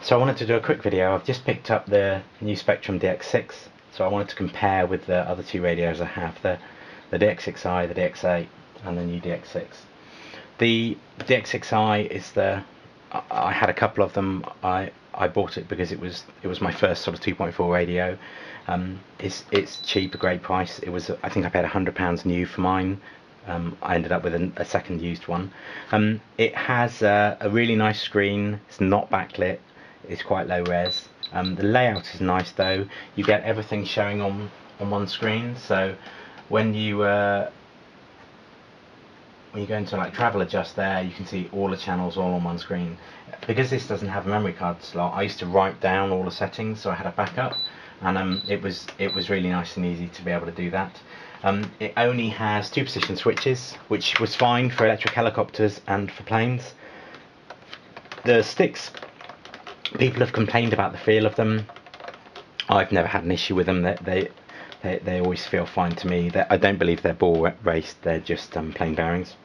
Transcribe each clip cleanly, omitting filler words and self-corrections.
So I wanted to do a quick video. I've just picked up the new Spektrum DX6, so I wanted to compare with the other two radios I have, the DX6i, the DX8 and the new DX6. The DX6i is I had a couple of them. I bought it because it was my first sort of 2.4 radio. It's cheap, a great price. I think I paid £100 new for mine. I ended up with a second used one. It has a really nice screen. It's not backlit. It's quite low res. The layout is nice though. You get everything showing on one screen. So when you go into like travel adjust there, you can see all the channels all on one screen. Because this doesn't have a memory card slot, I used to write down all the settings so I had a backup, and it was really nice and easy to be able to do that. It only has 2 position switches, which was fine for electric helicopters and for planes. The sticks, people have complained about the feel of them. I've never had an issue with them. They always feel fine to me. I don't believe they're ball raced, they're just plain bearings.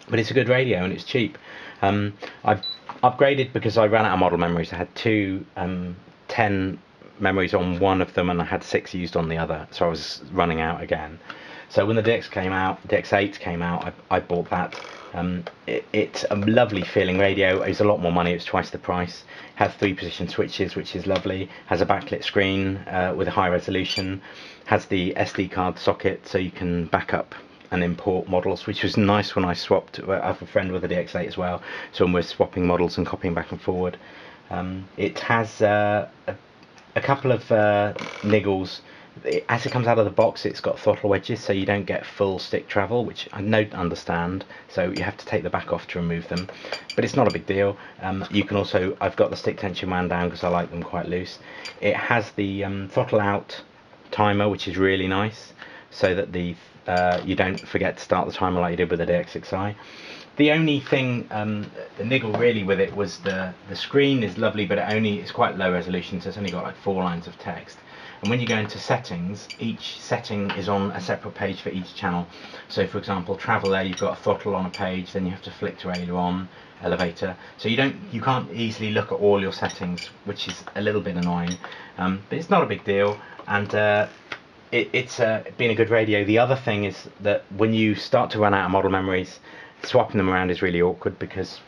But it's a good radio and it's cheap. I've upgraded because I ran out of model memories. I had 10 memories on one of them and I had 6 used on the other, so I was running out again. So when the DX8 came out, I bought that. It's a lovely feeling radio. It's a lot more money. It's twice the price. Has 3 position switches, which is lovely. Has a backlit screen with a high resolution. Has the SD card socket, so you can back up and import models, which was nice when I swapped. I have a friend with a DX8 as well, so when we're swapping models and copying back and forward. It has a couple of niggles. As it comes out of the box, it's got throttle wedges, so you don't get full stick travel, which I don't understand, so you have to take the back off to remove them, but it's not a big deal. You can also, I've got the stick tension wound down because I like them quite loose. It has the throttle out timer, which is really nice, so that you don't forget to start the timer like you did with the DX6i. The only thing, the niggle really with it was the screen is lovely, but it's quite low resolution, so it's only got like 4 lines of text. And when you go into settings, each setting is on a separate page for each channel. So for example, travel there, you've got a throttle on a page, then you have to flick to aileron, elevator. So you can't easily look at all your settings, which is a little bit annoying. But it's not a big deal, and it's been a good radio. The other thing is that when you start to run out of model memories, swapping them around is really awkward, because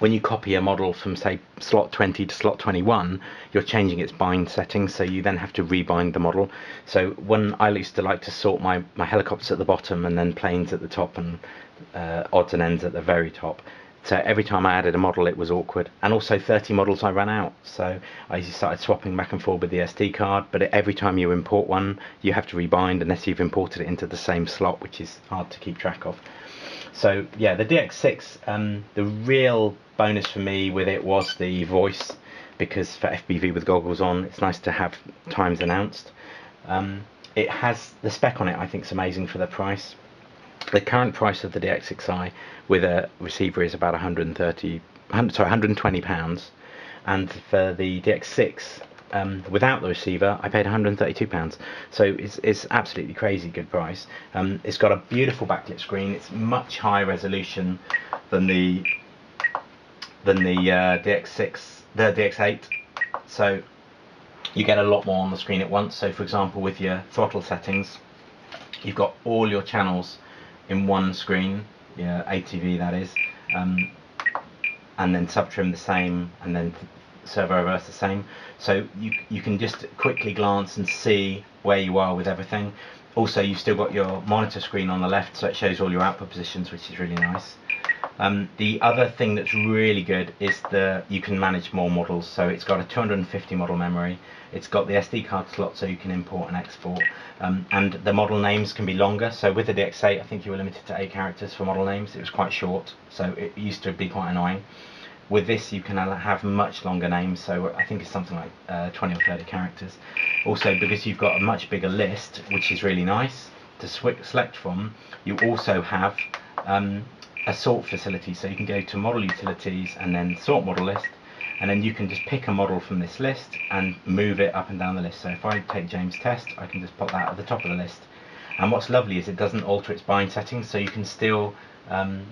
when you copy a model from say slot 20 to slot 21, you're changing its bind settings, so you then have to rebind the model. So when I used to like to sort my helicopters at the bottom and then planes at the top and odds and ends at the very top, so every time I added a model it was awkward. And also 30 models I ran out, so I started swapping back and forth with the SD card, but every time you import one you have to rebind unless you've imported it into the same slot, which is hard to keep track of. So yeah, the DX6, the real bonus for me with it was the voice, because for FPV with goggles on, it's nice to have times announced. It has the spec on it, I think is amazing for the price. The current price of the DX6i with a receiver is about £120, and for the DX6 without the receiver I paid £132, so it's absolutely crazy good price. It's got a beautiful backlit screen. It's much higher resolution than the DX6, the DX8, so you get a lot more on the screen at once. So for example, with your throttle settings, you've got all your channels in one screen, yeah, ATV that is, and then subtrim the same, and then servo reverse the same, so you can just quickly glance and see where you are with everything. Also, you've still got your monitor screen on the left, so it shows all your output positions, which is really nice. The other thing that's really good is you can manage more models. So it's got a 250 model memory, it's got the SD card slot so you can import and export, and the model names can be longer. So with the DX8 I think you were limited to 8 characters for model names. It was quite short, so it used to be quite annoying. With this you can have much longer names, so I think it's something like 20 or 30 characters. Also, because you've got a much bigger list, which is really nice to select from, you also have a sort facility, so you can go to model utilities and then sort model list, and then you can just pick a model from this list and move it up and down the list. So if I take James Test, I can just pop that at the top of the list, and what's lovely is it doesn't alter its bind settings, so you can still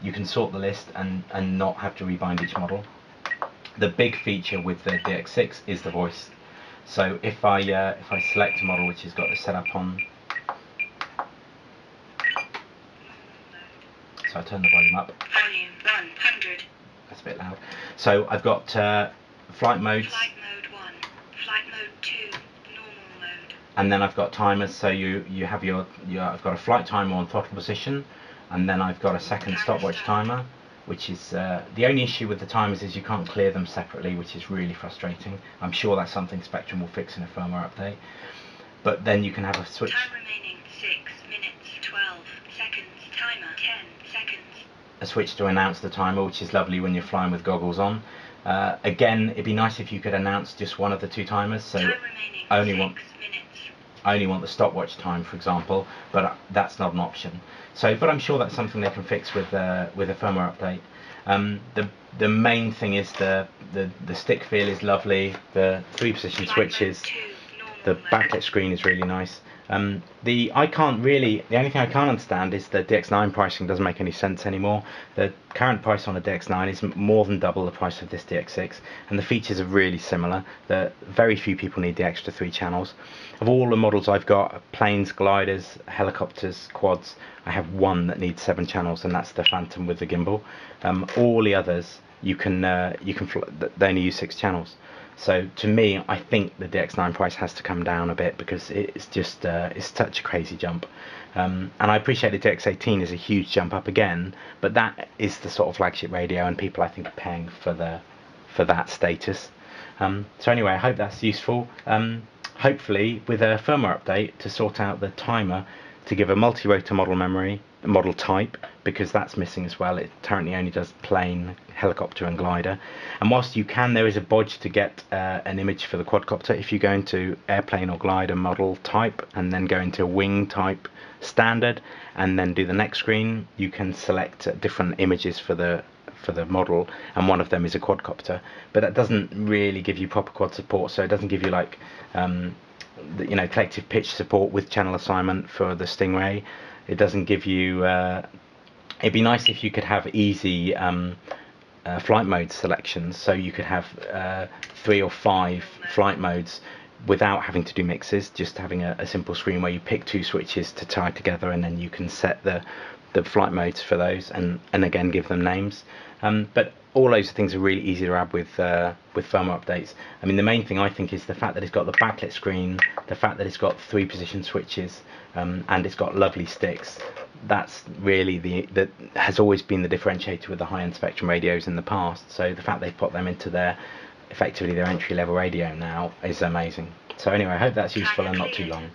you can sort the list and not have to rebind each model. The big feature with the DX6 is the voice. So if I select a model which has got this set up on, so I turn the volume up. Volume 100. That's a bit loud. So I've got flight modes. Flight mode 1, flight mode 2, normal mode. And then I've got timers. So you have your I've got a flight timer on throttle position, and then I've got a second stopwatch timer, which is the only issue with the timers is you can't clear them separately, which is really frustrating. I'm sure that's something Spektrum will fix in a firmware update. But then you can have a switch. Time remaining 6 minutes 12 seconds. Timer 10 seconds. A switch to announce the timer, which is lovely when you're flying with goggles on. Again, it'd be nice if you could announce just one of the two timers. So I only want the stopwatch time, for example, but that's not an option. So, but I'm sure that's something they can fix with a firmware update. The main thing is the stick feel is lovely. The 3-position switches. The backlit screen is really nice. The only thing I can't understand is the DX9 pricing doesn't make any sense anymore. The current price on a DX9 is more than double the price of this DX6, and the features are really similar. Very few people need the extra 3 channels. Of all the models I've got, planes, gliders, helicopters, quads, I have one that needs 7 channels, and that's the Phantom with the gimbal. All the others they only use 6 channels. So to me, I think the DX9 price has to come down a bit because it's just it's such a crazy jump. And I appreciate the DX18 is a huge jump up again, but that is the sort of flagship radio, and people I think are paying for that status. So anyway, I hope that's useful. Hopefully, with a firmware update to sort out the timer to give a multirotor model type, because that's missing as well. It currently only does plane, helicopter and glider, and whilst there is a bodge to get an image for the quadcopter. If you go into airplane or glider model type and then go into wing type standard and then do the next screen, you can select different images for the model, and one of them is a quadcopter, but that doesn't really give you proper quad support. So it doesn't give you like collective pitch support with channel assignment for the Stingray. It doesn't give you it'd be nice if you could have easy flight mode selections, so you could have 3 or 5 flight modes without having to do mixes, just having a simple screen where you pick 2 switches to tie together, and then you can set the flight modes for those, and again give them names. But all those things are really easy to add with firmware updates. I mean, the main thing I think is the fact that it's got the backlit screen, the fact that it's got 3-position switches, and it's got lovely sticks. That's really that has always been the differentiator with the high-end Spektrum radios in the past. So the fact they've put them into effectively their entry-level radio now is amazing. So anyway, I hope that's useful and not too long.